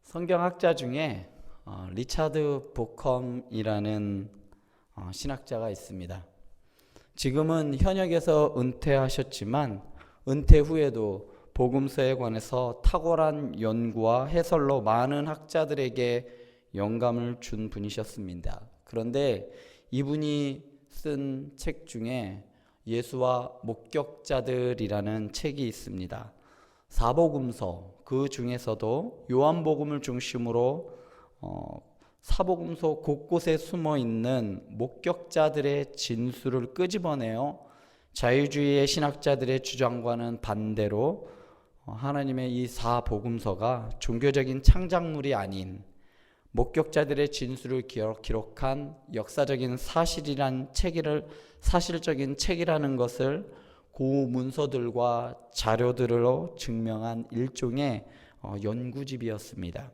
성경학자 중에 리차드 보컴이라는 신학자가 있습니다. 지금은 현역에서 은퇴하셨지만 은퇴 후에도 복음서에 관해서 탁월한 연구와 해설로 많은 학자들에게 영감을 준 분이셨습니다. 그런데 이분이 쓴 책 중에 예수와 목격자들이라는 책이 있습니다. 사복음서, 그 중에서도 요한복음을 중심으로 사복음서 곳곳에 숨어있는 목격자들의 진술을 끄집어내어 자유주의의 신학자들의 주장과는 반대로 하나님의 이 사복음서가 종교적인 창작물이 아닌 목격자들의 진술을 기록한 역사적인 사실적인 책이라는 것을 고문서들과 자료들로 증명한 일종의 연구집이었습니다.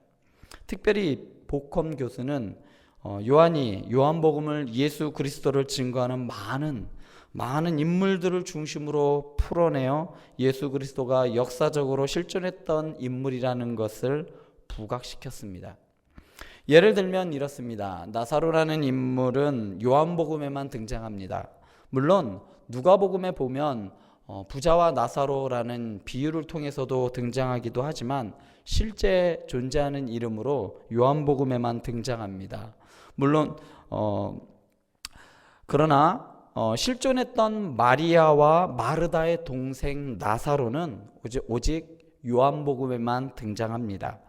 특별히 보컴 교수는 요한이 요한복음을 예수 그리스도를 증거하는 많은 인물들을 중심으로 풀어내어 예수 그리스도가 역사적으로 실존했던 인물이라는 것을 부각시켰습니다. 예를 들면 이렇습니다. 나사로라는 인물은 요한복음에만 등장합니다. 물론 누가복음에 보면 부자와 나사로라는 비유를 통해서도 등장하기도 하지만 실제 존재하는 이름으로 요한복음에만 등장합니다. 물론 그러나 실존했던 마리아와 마르다의 동생 나사로는 오직 요한복음에만 등장합니다.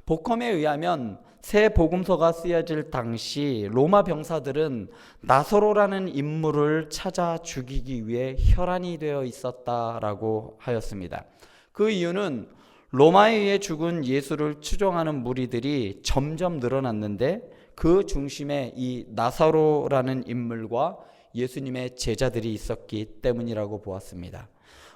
보컴에 의하면 새 복음서가 쓰여질 당시 로마 병사들은 나사로라는 인물을 찾아 죽이기 위해 혈안이 되어 있었다라고 하였습니다. 그 이유는 로마에 의해 죽은 예수를 추종하는 무리들이 점점 늘어났는데 그 중심에 이 나사로라는 인물과 예수님의 제자들이 있었기 때문이라고 보았습니다.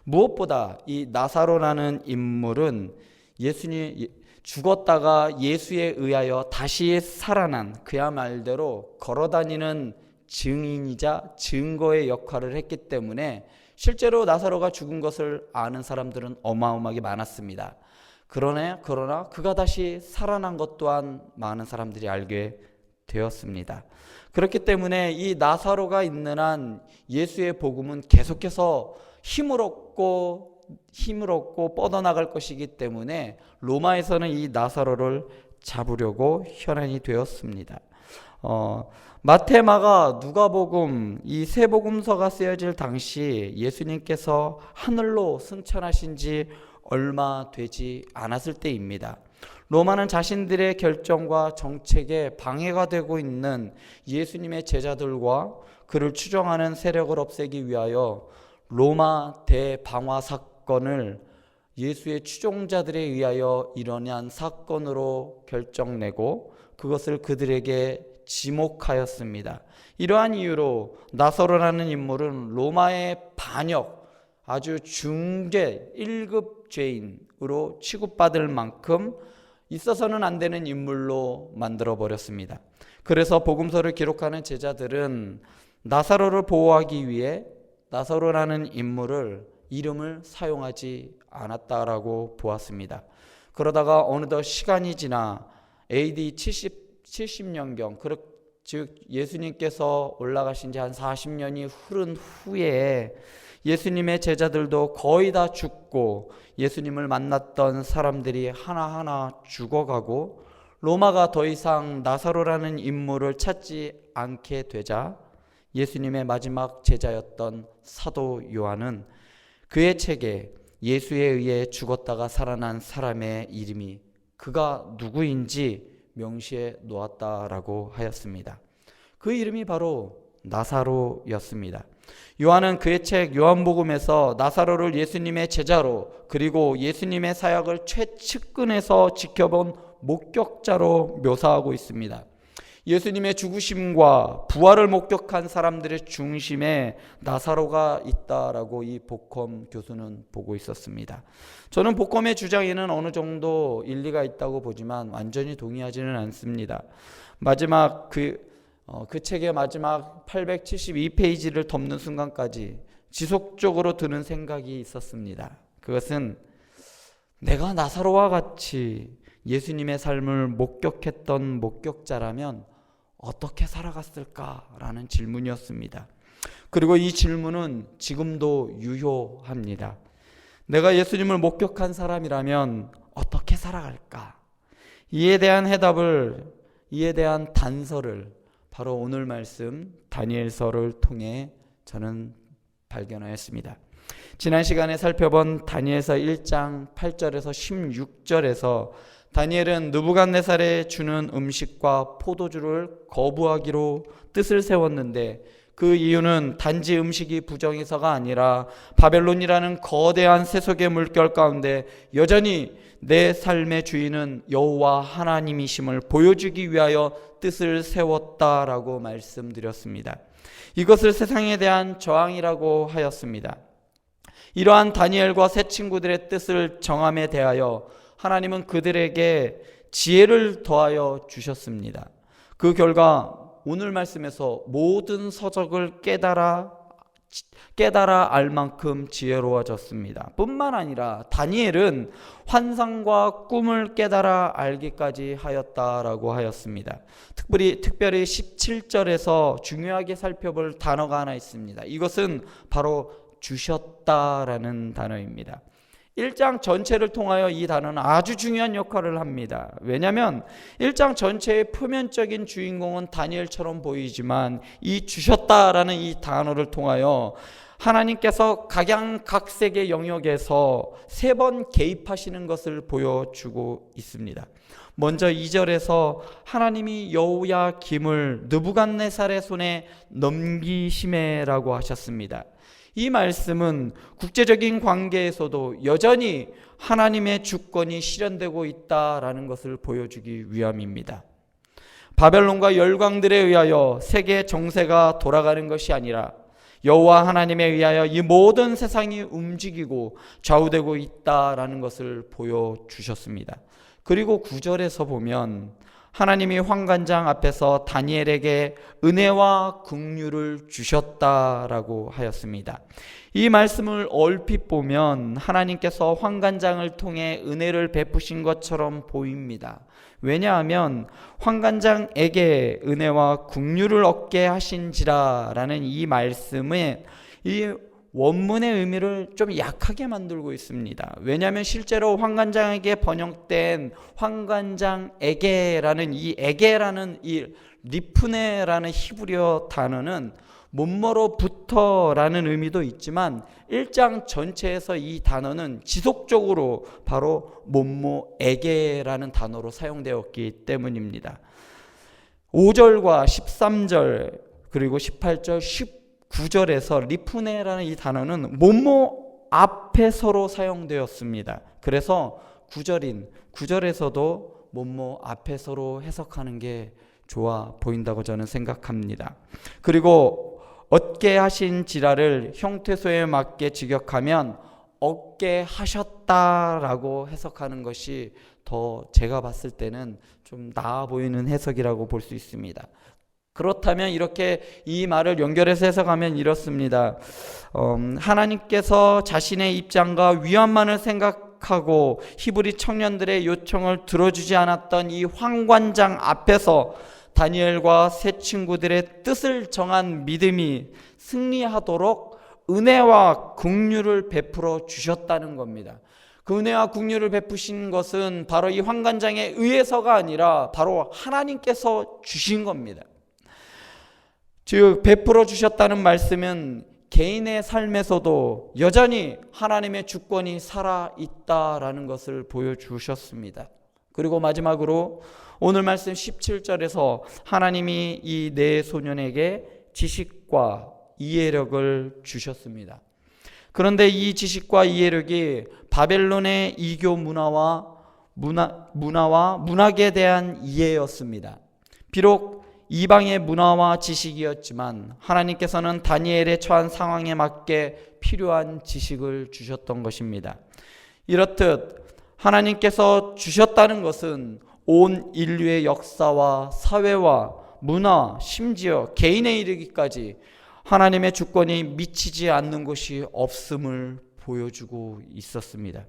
무엇보다 이 나사로라는 인물은 예수님 죽었다가 예수에 의하여 다시 살아난 그야말로 걸어다니는 증인이자 증거의 역할을 했기 때문에 실제로 나사로가 죽은 것을 아는 사람들은 어마어마하게 많았습니다. 그러나 그가 다시 살아난 것 또한 많은 사람들이 알게 되었습니다. 그렇기 때문에 이 나사로가 있는 한 예수의 복음은 계속해서 힘을 얻고 뻗어나갈 것이기 때문에 로마에서는 이 나사로를 잡으려고 혈안이 되었습니다. 마태, 마가, 누가복음 이 세 복음서가 쓰여질 당시 예수님께서 하늘로 승천하신 지 얼마 되지 않았을 때입니다. 로마는 자신들의 결정과 정책에 방해가 되고 있는 예수님의 제자들과 그를 추종하는 세력을 없애기 위하여 로마 대방화 사건을 예수의 추종자들에 의하여 일어난 사건으로 결정내고 그것을 그들에게 지목하였습니다. 이러한 이유로 나사로라는 인물은 로마의 반역, 아주 중죄 1급 죄인으로 취급받을 만큼 있어서는 안 되는 인물로 만들어 버렸습니다. 그래서 복음서를 기록하는 제자들은 나사로를 보호하기 위해 나사로라는 인물을 이름을 사용하지 않았다라고 보았습니다. 그러다가 어느덧 시간이 지나 AD 70년경 즉 예수님께서 올라가신 지 한 40년이 흐른 후에 예수님의 제자들도 거의 다 죽고 예수님을 만났던 사람들이 하나하나 죽어가고 로마가 더 이상 나사로라는 인물을 찾지 않게 되자 예수님의 마지막 제자였던 사도 요한은 그의 책에 예수에 의해 죽었다가 살아난 사람의 이름이 그가 누구인지 명시해 놓았다라고 하였습니다. 그 이름이 바로 나사로였습니다. 요한은 그의 책 요한복음에서 나사로를 예수님의 제자로 그리고 예수님의 사역을 최측근에서 지켜본 목격자로 묘사하고 있습니다. 예수님의 죽으심과 부활을 목격한 사람들의 중심에 나사로가 있다라고 이 보컴 교수는 보고 있었습니다. 저는 보컴의 주장에는 어느 정도 일리가 있다고 보지만 완전히 동의하지는 않습니다. 마지막 그 책의 마지막 872페이지를 덮는 순간까지 지속적으로 드는 생각이 있었습니다. 그것은 내가 나사로와 같이 예수님의 삶을 목격했던 목격자라면 어떻게 살아갔을까라는 질문이었습니다. 그리고 이 질문은 지금도 유효합니다. 내가 예수님을 목격한 사람이라면 어떻게 살아갈까? 이에 대한 단서를 바로 오늘 말씀 다니엘서를 통해 저는 발견하였습니다. 지난 시간에 살펴본 다니엘서 1장 8절에서 16절에서 다니엘은 느부갓네살에 주는 음식과 포도주를 거부하기로 뜻을 세웠는데 그 이유는 단지 음식이 부정해서가 아니라 바벨론이라는 거대한 세속의 물결 가운데 여전히 내 삶의 주인은 여호와 하나님이심을 보여주기 위하여 뜻을 세웠다라고 말씀드렸습니다. 이것을 세상에 대한 저항이라고 하였습니다. 이러한 다니엘과 세 친구들의 뜻을 정함에 대하여 하나님은 그들에게 지혜를 더하여 주셨습니다. 그 결과 오늘 말씀에서 모든 서적을 깨달아 알 만큼 지혜로워졌습니다. 뿐만 아니라 다니엘은 환상과 꿈을 깨달아 알기까지 하였다라고 하였습니다. 특별히 17절에서 중요하게 살펴볼 단어가 하나 있습니다. 이것은 바로 주셨다라는 단어입니다. 1장 전체를 통하여 이 단어는 아주 중요한 역할을 합니다. 왜냐하면 1장 전체의 표면적인 주인공은 다니엘처럼 보이지만 이 주셨다라는 이 단어를 통하여 하나님께서 각양각색의 영역에서 3번 개입하시는 것을 보여주고 있습니다. 먼저 2절에서 하나님이 여호야김을 느부갓네살의 손에 넘기심에라고 하셨습니다. 이 말씀은 국제적인 관계에서도 여전히 하나님의 주권이 실현되고 있다라는 것을 보여주기 위함입니다. 바벨론과 열강들에 의하여 세계 정세가 돌아가는 것이 아니라 여호와 하나님에 의하여 이 모든 세상이 움직이고 좌우되고 있다라는 것을 보여주셨습니다. 그리고 9절에서 보면 하나님이 환관장 앞에서 다니엘에게 은혜와 긍휼을 주셨다라고 하였습니다. 이 말씀을 얼핏 보면 하나님께서 환관장을 통해 은혜를 베푸신 것처럼 보입니다. 왜냐하면 환관장에게 은혜와 긍휼을 얻게 하신지라라는 이 말씀에 이 원문의 의미를 좀 약하게 만들고 있습니다. 왜냐하면 실제로 환관장에게 번역된 환관장에게라는 이 에게라는 이 리프네라는 히브리어 단어는 몸머로부터라는 의미도 있지만 1장 전체에서 이 단어는 지속적으로 바로 몸모에게라는 단어로 사용되었기 때문입니다. 5절과 13절 그리고 18절 19절에서 리프네라는 이 단어는 몸모 앞에서로 사용되었습니다. 그래서 9절에서도 몸모 앞에서로 해석하는 게 좋아 보인다고 저는 생각합니다. 그리고 얻게 하신 지라를 형태소에 맞게 직역하면 얻게 하셨다라고 해석하는 것이 더 제가 봤을 때는 좀 나아 보이는 해석이라고 볼 수 있습니다. 그렇다면 이렇게 이 말을 연결해서 해석하면 이렇습니다. 하나님께서 자신의 입장과 위안만을 생각하고 히브리 청년들의 요청을 들어주지 않았던 이 환관장 앞에서 다니엘과 세 친구들의 뜻을 정한 믿음이 승리하도록 은혜와 긍휼을 베풀어 주셨다는 겁니다. 그 은혜와 긍휼을 베푸신 것은 바로 이 환관장에 의해서가 아니라 바로 하나님께서 주신 겁니다. 즉 베풀어 주셨다는 말씀은 개인의 삶에서도 여전히 하나님의 주권이 살아있다라는 것을 보여주셨습니다. 그리고 마지막으로 오늘 말씀 17절에서 하나님이 이 네 소년에게 지식과 이해력을 주셨습니다. 그런데 이 지식과 이해력이 바벨론의 이교 문화와 문학에 대한 이해였습니다. 비록 이방의 문화와 지식이었지만 하나님께서는 다니엘의 처한 상황에 맞게 필요한 지식을 주셨던 것입니다. 이렇듯 하나님께서 주셨다는 것은 온 인류의 역사와 사회와 문화, 심지어 개인에 이르기까지 하나님의 주권이 미치지 않는 곳이 없음을 보여주고 있었습니다.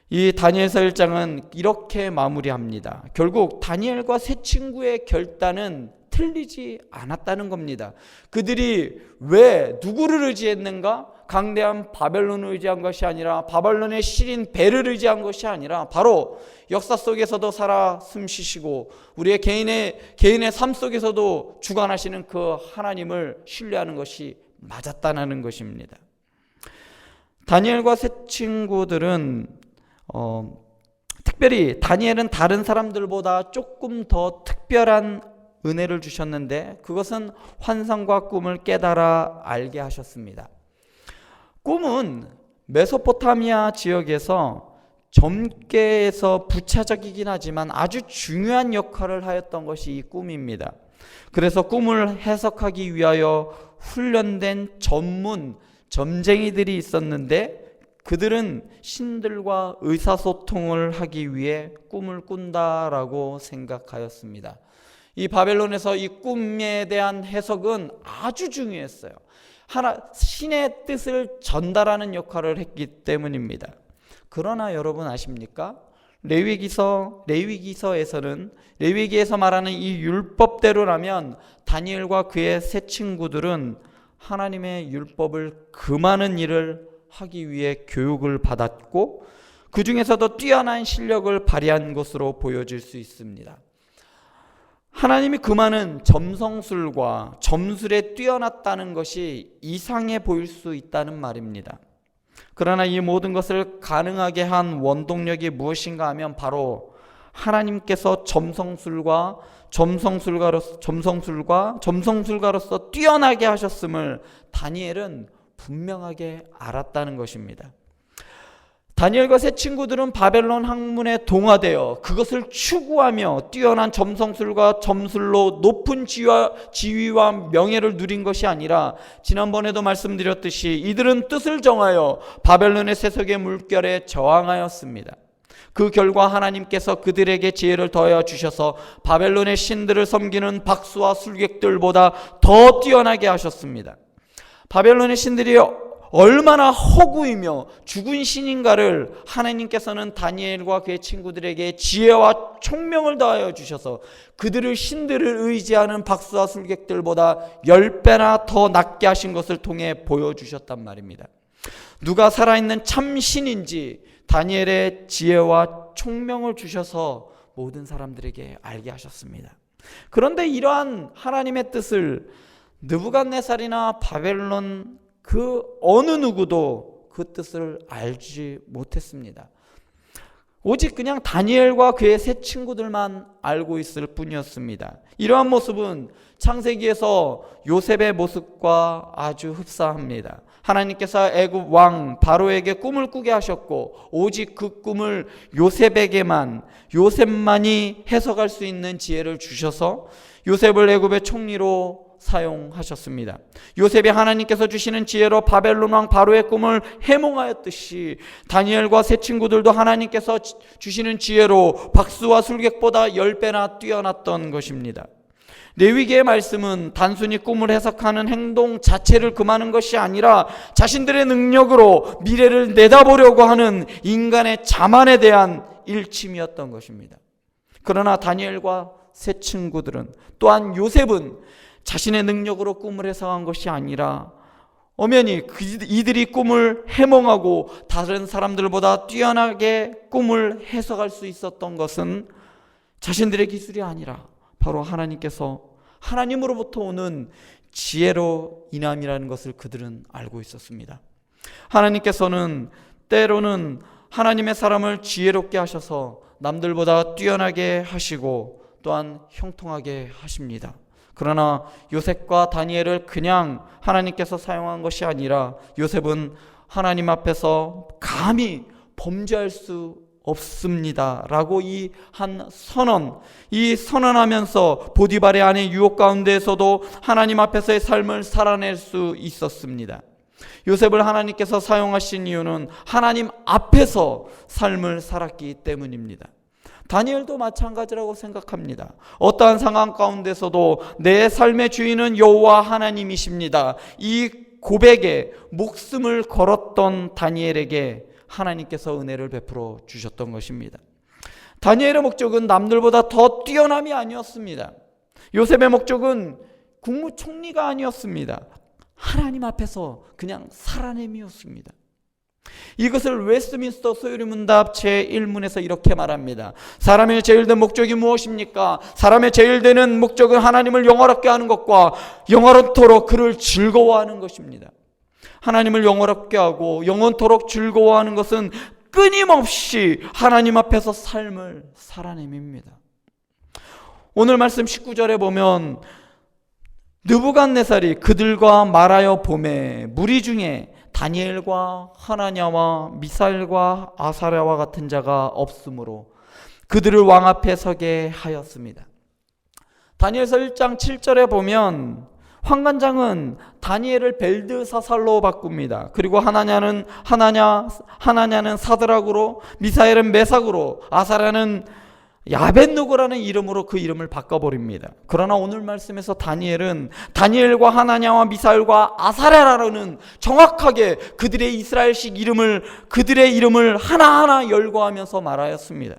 이 다니엘서 1장은 이렇게 마무리합니다. 결국 다니엘과 세 친구의 결단은 틀리지 않았다는 겁니다. 그들이 왜 누구를 의지했는가? 강대한 바벨론을 의지한 것이 아니라, 바벨론의 실인 벨을 의지한 것이 아니라, 바로 역사 속에서도 살아 숨쉬시고 우리의 개인의 삶 속에서도 주관하시는 그 하나님을 신뢰하는 것이 맞았다는 것입니다. 다니엘과 세 친구들은 특별히 다니엘은 다른 사람들보다 조금 더 특별한 은혜를 주셨는데, 그것은 환상과 꿈을 깨달아 알게 하셨습니다. 꿈은 메소포타미아 지역에서 점괘에서 부차적이긴 하지만 아주 중요한 역할을 하였던 것이 이 꿈입니다. 그래서 꿈을 해석하기 위하여 훈련된 전문 점쟁이들이 있었는데, 그들은 신들과 의사소통을 하기 위해 꿈을 꾼다라고 생각하였습니다. 이 바벨론에서 이 꿈에 대한 해석은 아주 중요했어요. 신의 뜻을 전달하는 역할을 했기 때문입니다. 그러나 여러분 아십니까? 레위기서에서는, 레위기에서 말하는 이 율법대로라면 다니엘과 그의 세 친구들은 하나님의 율법을 금하는 일을 하기 위해 교육을 받았고, 그 중에서도 뛰어난 실력을 발휘한 것으로 보여질 수 있습니다. 하나님이 금하는 점성술과 점술에 뛰어났다는 것이 이상해 보일 수 있다는 말입니다. 그러나 이 모든 것을 가능하게 한 원동력이 무엇인가 하면 바로 하나님께서 점성술가로서 뛰어나게 하셨음을 다니엘은 분명하게 알았다는 것입니다. 다니엘과 세 친구들은 바벨론 학문에 동화되어 그것을 추구하며 뛰어난 점성술과 점술로 높은 지위와 명예를 누린 것이 아니라, 지난번에도 말씀드렸듯이 이들은 뜻을 정하여 바벨론의 세속의 물결에 저항하였습니다. 그 결과 하나님께서 그들에게 지혜를 더하여 주셔서 바벨론의 신들을 섬기는 박수와 술객들보다 더 뛰어나게 하셨습니다. 바벨론의 신들이 얼마나 허구이며 죽은 신인가를 하나님께서는 다니엘과 그의 친구들에게 지혜와 총명을 더하여 주셔서 그들을 신들을 의지하는 박수와 술객들보다 10배나 더 낫게 하신 것을 통해 보여주셨단 말입니다. 누가 살아있는 참 신인지 다니엘의 지혜와 총명을 주셔서 모든 사람들에게 알게 하셨습니다. 그런데 이러한 하나님의 뜻을 느부갓네살이나 바벨론 그 어느 누구도 그 뜻을 알지 못했습니다. 오직 그냥 다니엘과 그의 세 친구들만 알고 있을 뿐이었습니다. 이러한 모습은 창세기에서 요셉의 모습과 아주 흡사합니다. 하나님께서 애굽 왕 바로에게 꿈을 꾸게 하셨고, 오직 그 꿈을 요셉만이 해석할 수 있는 지혜를 주셔서 요셉을 애굽의 총리로 사용하셨습니다. 요셉이 하나님께서 주시는 지혜로 바벨론 왕 바로의 꿈을 해몽하였듯이 다니엘과 세 친구들도 하나님께서 주시는 지혜로 박수와 술객보다 10배나 뛰어났던 것입니다. 레위기의 말씀은 단순히 꿈을 해석하는 행동 자체를 금하는 것이 아니라 자신들의 능력으로 미래를 내다보려고 하는 인간의 자만에 대한 일침이었던 것입니다. 그러나 다니엘과 세 친구들은, 또한 요셉은 자신의 능력으로 꿈을 해석한 것이 아니라 엄연히 이들이 꿈을 해몽하고 다른 사람들보다 뛰어나게 꿈을 해석할 수 있었던 것은 자신들의 기술이 아니라 바로 하나님으로부터 오는 지혜로 인함이라는 것을 그들은 알고 있었습니다. 하나님께서는 때로는 하나님의 사람을 지혜롭게 하셔서 남들보다 뛰어나게 하시고 또한 형통하게 하십니다. 그러나 요셉과 다니엘을 그냥 하나님께서 사용한 것이 아니라 요셉은 하나님 앞에서 감히 범죄할 수 없습니다 라고 이 선언하면서 보디발의 아내 유혹 가운데에서도 하나님 앞에서의 삶을 살아낼 수 있었습니다. 요셉을 하나님께서 사용하신 이유는 하나님 앞에서 삶을 살았기 때문입니다. 다니엘도 마찬가지라고 생각합니다. 어떠한 상황 가운데서도 내 삶의 주인은 여호와 하나님이십니다. 이 고백에 목숨을 걸었던 다니엘에게 하나님께서 은혜를 베풀어 주셨던 것입니다. 다니엘의 목적은 남들보다 더 뛰어남이 아니었습니다. 요셉의 목적은 국무총리가 아니었습니다. 하나님 앞에서 그냥 살아남이었습니다. 이것을 웨스트민스터 소요리문답 제1문에서 이렇게 말합니다. 사람의 제일 된 목적이 무엇입니까? 사람의 제일 되는 목적은 하나님을 영화롭게 하는 것과 영원토록 그를 즐거워하는 것입니다. 하나님을 영화롭게 하고 영원토록 즐거워하는 것은 끊임없이 하나님 앞에서 삶을 살아냄입니다. 오늘 말씀 19절에 보면 느부갓네살이 그들과 말하여 보매 무리 중에 다니엘과 하나냐와 미사엘과 아사랴와 같은 자가 없으므로 그들을 왕 앞에 서게 하였습니다. 다니엘서 1장 7절에 보면 환관장은 다니엘을 벨드사살로 바꿉니다. 그리고 하나냐는 사드락으로, 미사엘은 메삭으로, 아사랴는 야벳누고라는 이름으로 그 이름을 바꿔버립니다. 그러나 오늘 말씀에서 다니엘은 다니엘과 하나냐와 미사엘과 아사랴라는 정확하게 그들의 이스라엘식 그들의 이름을 하나하나 열거하면서 말하였습니다.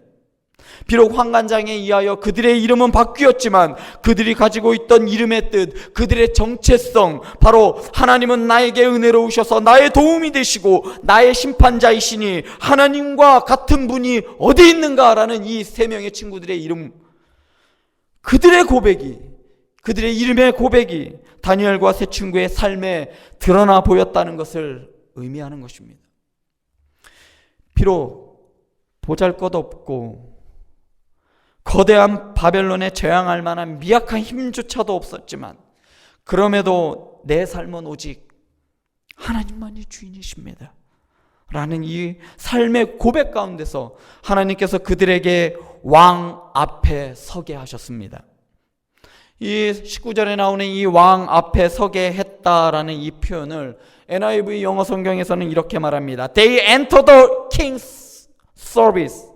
비록 환관장에 의하여 그들의 이름은 바뀌었지만 그들이 가지고 있던 이름의 뜻, 그들의 정체성, 바로 하나님은 나에게 은혜로우셔서 나의 도움이 되시고 나의 심판자이시니 하나님과 같은 분이 어디 있는가라는 이 세 명의 친구들의 이름, 그들의 고백이, 그들의 이름의 고백이 다니엘과 세 친구의 삶에 드러나 보였다는 것을 의미하는 것입니다. 비록 보잘것없고 거대한 바벨론에 저항할 만한 미약한 힘조차도 없었지만 그럼에도 내 삶은 오직 하나님만이 주인이십니다 라는 이 삶의 고백 가운데서 하나님께서 그들에게 왕 앞에 서게 하셨습니다. 이 19절에 나오는 이 왕 앞에 서게 했다라는 이 표현을 NIV 영어 성경에서는 이렇게 말합니다. They entered the king's service.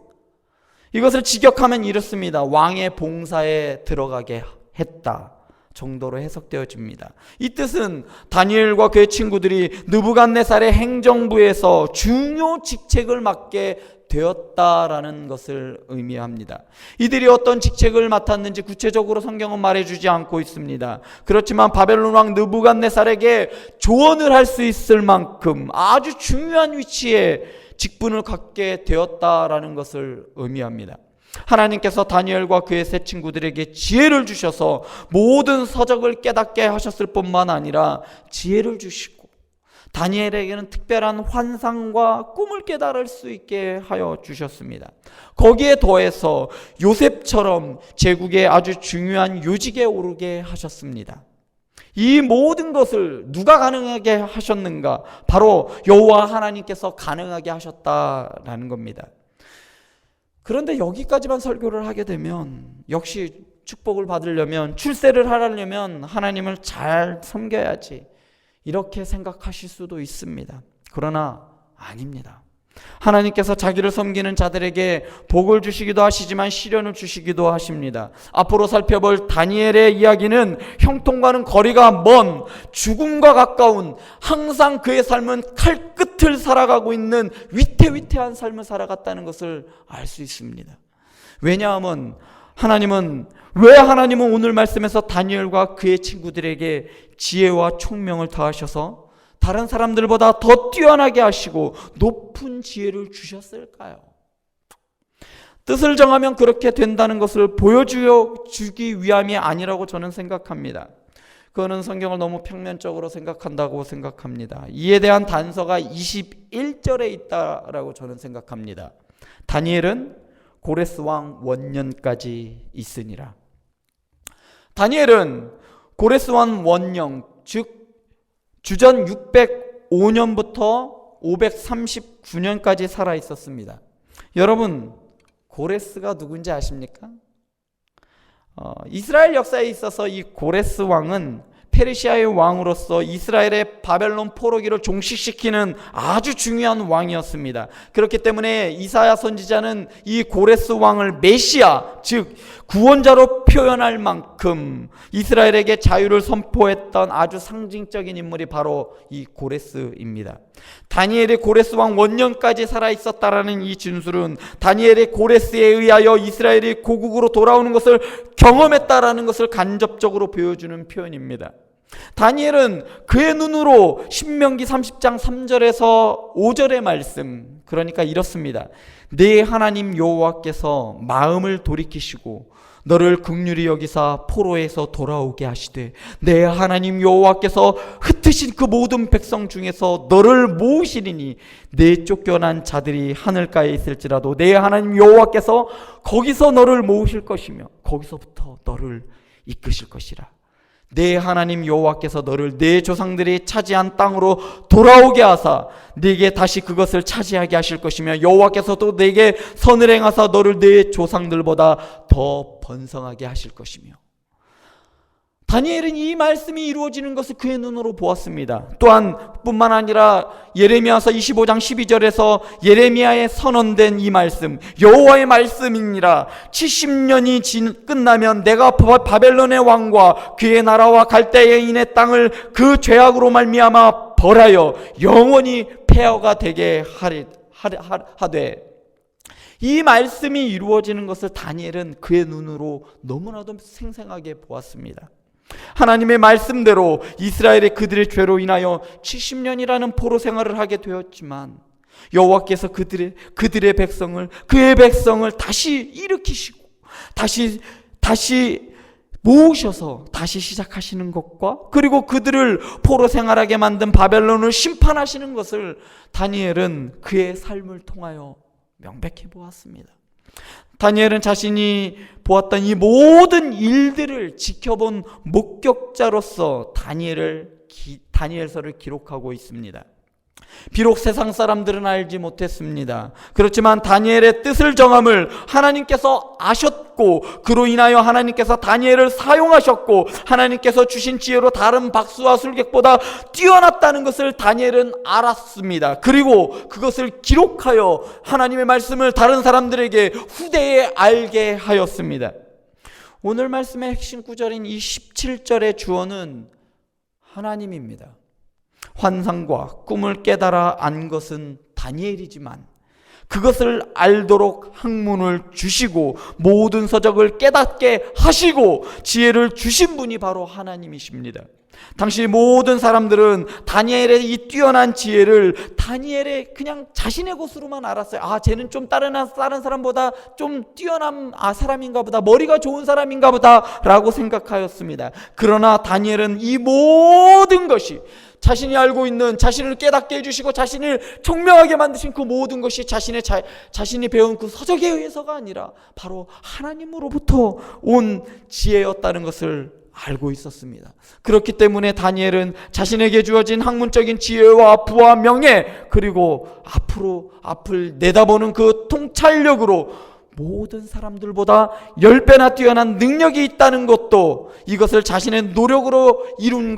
이것을 직역하면 이렇습니다. 왕의 봉사에 들어가게 했다 정도로 해석되어집니다. 이 뜻은 다니엘과 그의 친구들이 느부갓네살의 행정부에서 중요 직책을 맡게 되었다라는 것을 의미합니다. 이들이 어떤 직책을 맡았는지 구체적으로 성경은 말해주지 않고 있습니다. 그렇지만 바벨론 왕 느부갓네살에게 조언을 할 수 있을 만큼 아주 중요한 위치에 직분을 갖게 되었다라는 것을 의미합니다. 하나님께서 다니엘과 그의 세 친구들에게 지혜를 주셔서 모든 서적을 깨닫게 하셨을 뿐만 아니라 지혜를 주시고 다니엘에게는 특별한 환상과 꿈을 깨달을 수 있게 하여 주셨습니다. 거기에 더해서 요셉처럼 제국의 아주 중요한 요직에 오르게 하셨습니다. 이 모든 것을 누가 가능하게 하셨는가? 바로 여호와 하나님께서 가능하게 하셨다라는 겁니다. 그런데 여기까지만 설교를 하게 되면 역시 축복을 받으려면, 출세를 하려면 하나님을 잘 섬겨야지 이렇게 생각하실 수도 있습니다. 그러나 아닙니다. 하나님께서 자기를 섬기는 자들에게 복을 주시기도 하시지만 시련을 주시기도 하십니다. 앞으로 살펴볼 다니엘의 이야기는 형통과는 거리가 먼 죽음과 가까운, 항상 그의 삶은 칼끝을 살아가고 있는 위태위태한 삶을 살아갔다는 것을 알 수 있습니다. 왜냐하면 왜 하나님은 오늘 말씀에서 다니엘과 그의 친구들에게 지혜와 총명을 더하셔서 다른 사람들보다 더 뛰어나게 하시고 높은 지혜를 주셨을까요? 뜻을 정하면 그렇게 된다는 것을 보여주기 위함이 아니라고 저는 생각합니다. 그거는 성경을 너무 평면적으로 생각한다고 생각합니다. 이에 대한 단서가 21절에 있다라고 저는 생각합니다. 다니엘은 고레스 왕 원년까지 있으니라. 다니엘은 고레스 왕 원년, 즉 주전 605년부터 539년까지 살아 있었습니다. 여러분, 고레스가 누군지 아십니까? 이스라엘 역사에 있어서 이 고레스 왕은 페르시아의 왕으로서 이스라엘의 바벨론 포로기를 종식시키는 아주 중요한 왕이었습니다. 그렇기 때문에 이사야 선지자는 이 고레스 왕을 메시아, 즉 구원자로 표현할 만큼 이스라엘에게 자유를 선포했던 아주 상징적인 인물이 바로 이 고레스입니다. 다니엘이 고레스 왕 원년까지 살아있었다라는 이 진술은 다니엘의 고레스에 의하여 이스라엘이 고국으로 돌아오는 것을 경험했다라는 것을 간접적으로 보여주는 표현입니다. 다니엘은 그의 눈으로 신명기 30장 3절에서 5절의 말씀, 그러니까 이렇습니다. 네 하나님 여호와께서 마음을 돌이키시고 너를 긍휼히 여기사 포로에서 돌아오게 하시되 내 하나님 여호와께서 흩으신 그 모든 백성 중에서 너를 모으시리니 내 쫓겨난 자들이 하늘가에 있을지라도 내 하나님 여호와께서 거기서 너를 모으실 것이며 거기서부터 너를 이끄실 것이라. 내 하나님 여호와께서 너를 내 조상들이 차지한 땅으로 돌아오게 하사 네게 다시 그것을 차지하게 하실 것이며 여호와께서도 네게 선을 행하사 너를 내 조상들보다 더 번성하게 하실 것이며. 다니엘은 이 말씀이 이루어지는 것을 그의 눈으로 보았습니다. 또한 뿐만 아니라 예레미야서 25장 12절에서 예레미야에 선언된 이 말씀, 여호와의 말씀이니라. 70년이 끝나면 내가 바벨론의 왕과 그의 나라와 갈대인의 땅을 그 죄악으로 말미암아 벌하여 영원히 폐허가 되게 하되, 이 말씀이 이루어지는 것을 다니엘은 그의 눈으로 너무나도 생생하게 보았습니다. 하나님의 말씀대로 이스라엘이 그들의 죄로 인하여 70년이라는 포로 생활을 하게 되었지만 여호와께서 그들의 백성을, 그의 백성을 다시 일으키시고 다시 모으셔서 다시 시작하시는 것과 그리고 그들을 포로 생활하게 만든 바벨론을 심판하시는 것을 다니엘은 그의 삶을 통하여 명백히 보았습니다. 다니엘은 자신이 보았던 이 모든 일들을 지켜본 목격자로서 다니엘서를 기록하고 있습니다. 비록 세상 사람들은 알지 못했습니다. 그렇지만 다니엘의 뜻을 정함을 하나님께서 아셨고 그로 인하여 하나님께서 다니엘을 사용하셨고 하나님께서 주신 지혜로 다른 박수와 술객보다 뛰어났다는 것을 다니엘은 알았습니다. 그리고 그것을 기록하여 하나님의 말씀을 다른 사람들에게 후대에 알게 하였습니다. 오늘 말씀의 핵심 구절인 이 17절의 주어는 하나님입니다. 환상과 꿈을 깨달아 안 것은 다니엘이지만 그것을 알도록 학문을 주시고 모든 서적을 깨닫게 하시고 지혜를 주신 분이 바로 하나님이십니다. 당시 모든 사람들은 다니엘의 이 뛰어난 지혜를 다니엘의 그냥 자신의 것으로만 알았어요. 쟤는 좀 다른 사람보다 좀 뛰어난 사람인가 보다, 머리가 좋은 사람인가 보다 라고 생각하였습니다. 그러나 다니엘은 이 모든 것이 자신이 알고 있는, 자신을 깨닫게 해주시고 자신을 총명하게 만드신 그 모든 것이 자신이 배운 그 서적에 의해서가 아니라 바로 하나님으로부터 온 지혜였다는 것을 알고 있었습니다. 그렇기 때문에 다니엘은 자신에게 주어진 학문적인 지혜와 부와 명예, 그리고 앞을 내다보는 그 통찰력으로 모든 사람들보다 10배나 뛰어난 능력이 있다는 것도 이것을 자신의 노력으로 이룬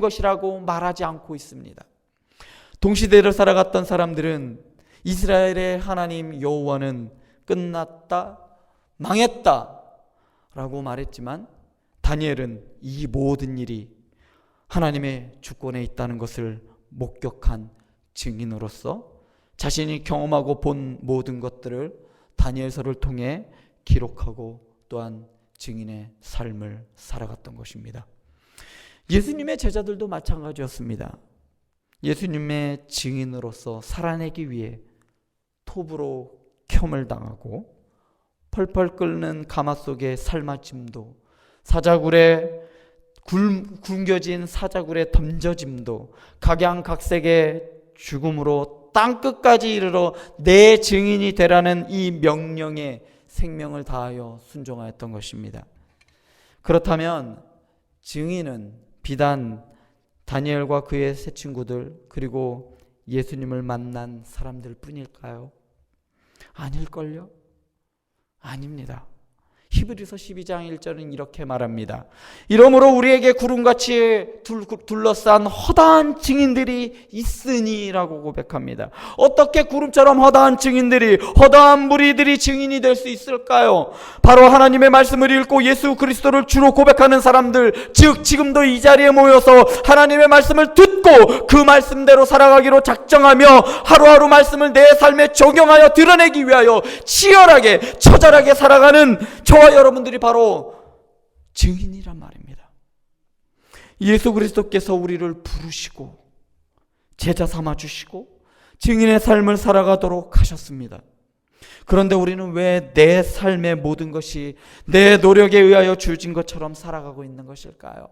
것이라고 말하지 않고 있습니다. 동시대를 살아갔던 사람들은 이스라엘의 하나님 여호와는 끝났다, 망했다 라고 말했지만 다니엘은 이 모든 일이 하나님의 주권에 있다는 것을 목격한 증인으로서 자신이 경험하고 본 모든 것들을 다니엘서를 통해 기록하고 또한 증인의 삶을 살아갔던 것입니다. 예수님의 제자들도 마찬가지였습니다. 예수님의 증인으로서 살아내기 위해 톱으로 켬을 당하고 펄펄 끓는 가마속의 삶아짐도, 사자굴에 굶겨진 사자굴에 던져짐도, 각양각색의 죽음으로 땅끝까지 이르러 내 증인이 되라는 이 명령에 생명을 다하여 순종하였던 것입니다. 그렇다면 증인은 비단 다니엘과 그의 세 친구들 그리고 예수님을 만난 사람들 뿐일까요? 아닐걸요? 아닙니다. 히브리서 12장 1절은 이렇게 말합니다. 이러므로 우리에게 구름같이 둘러싼 허다한 증인들이 있으니라고 고백합니다. 어떻게 구름처럼 허다한 증인들이, 허다한 무리들이 증인이 될 수 있을까요? 바로 하나님의 말씀을 읽고 예수 그리스도를 주로 고백하는 사람들, 즉 지금도 이 자리에 모여서 하나님의 말씀을 듣고 그 말씀대로 살아가기로 작정하며 하루하루 말씀을 내 삶에 적용하여 드러내기 위하여 치열하게 처절하게 살아가는 저와 여러분들이 바로 증인이란 말입니다. 예수 그리스도께서 우리를 부르시고 제자 삼아 주시고 증인의 삶을 살아가도록 하셨습니다. 그런데 우리는 왜 내 삶의 모든 것이 내 노력에 의하여 주어진 것처럼 살아가고 있는 것일까요?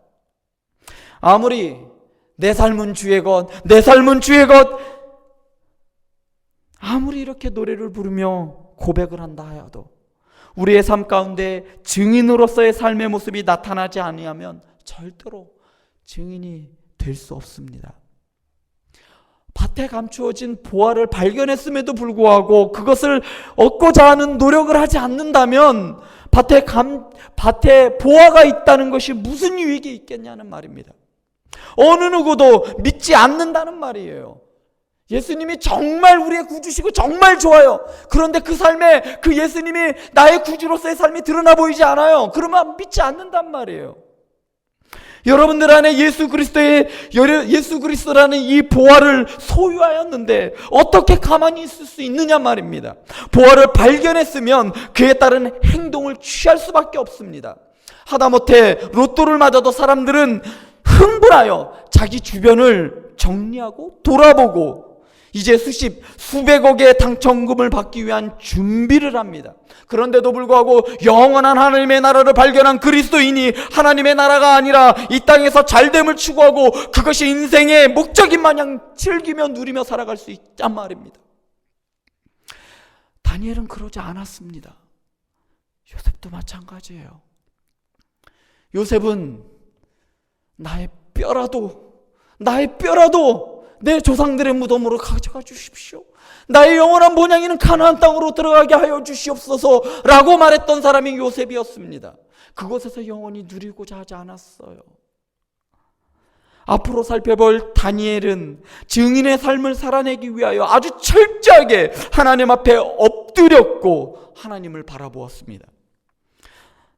아무리 내 삶은 주의 것, 내 삶은 주의 것, 아무리 이렇게 노래를 부르며 고백을 한다 하여도 우리의 삶 가운데 증인으로서의 삶의 모습이 나타나지 아니하면 절대로 증인이 될 수 없습니다. 밭에 감추어진 보화를 발견했음에도 불구하고 그것을 얻고자 하는 노력을 하지 않는다면 밭에 보화가 있다는 것이 무슨 유익이 있겠냐는 말입니다. 어느 누구도 믿지 않는다는 말이에요. 예수님이 정말 우리의 구주시고 정말 좋아요. 그런데 그 삶에 그 예수님이 나의 구주로서의 삶이 드러나 보이지 않아요. 그러면 믿지 않는단 말이에요. 여러분들 안에 예수 그리스도라는 이 보화를 소유하였는데 어떻게 가만히 있을 수 있느냐 말입니다. 보화를 발견했으면 그에 따른 행동을 취할 수밖에 없습니다. 하다못해 로또를 맞아도 사람들은 흥분하여 자기 주변을 정리하고 돌아보고 이제 수백억의 당첨금을 받기 위한 준비를 합니다. 그런데도 불구하고 영원한 하나님의 나라를 발견한 그리스도인이 하나님의 나라가 아니라 이 땅에서 잘됨을 추구하고 그것이 인생의 목적인 마냥 즐기며 누리며 살아갈 수 있단 말입니다. 다니엘은 그러지 않았습니다. 요셉도 마찬가지예요. 요셉은 나의 뼈라도 내 조상들의 무덤으로 가져가 주십시오. 나의 영원한 본향이는 가나안 땅으로 들어가게 하여 주시옵소서 라고 말했던 사람이 요셉이었습니다. 그곳에서 영원히 누리고자 하지 않았어요. 앞으로 살펴볼 다니엘은 증인의 삶을 살아내기 위하여 아주 철저하게 하나님 앞에 엎드렸고 하나님을 바라보았습니다.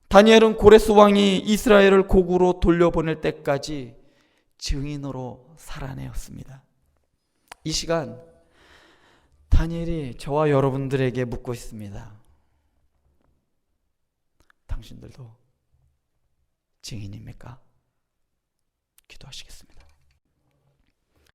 다니엘은 고레스 왕이 이스라엘을 고국으로 돌려보낼 때까지 증인으로 살아내었습니다. 이 시간 다니엘이 저와 여러분들에게 묻고 있습니다. 당신들도 증인입니까? 기도하시겠습니다.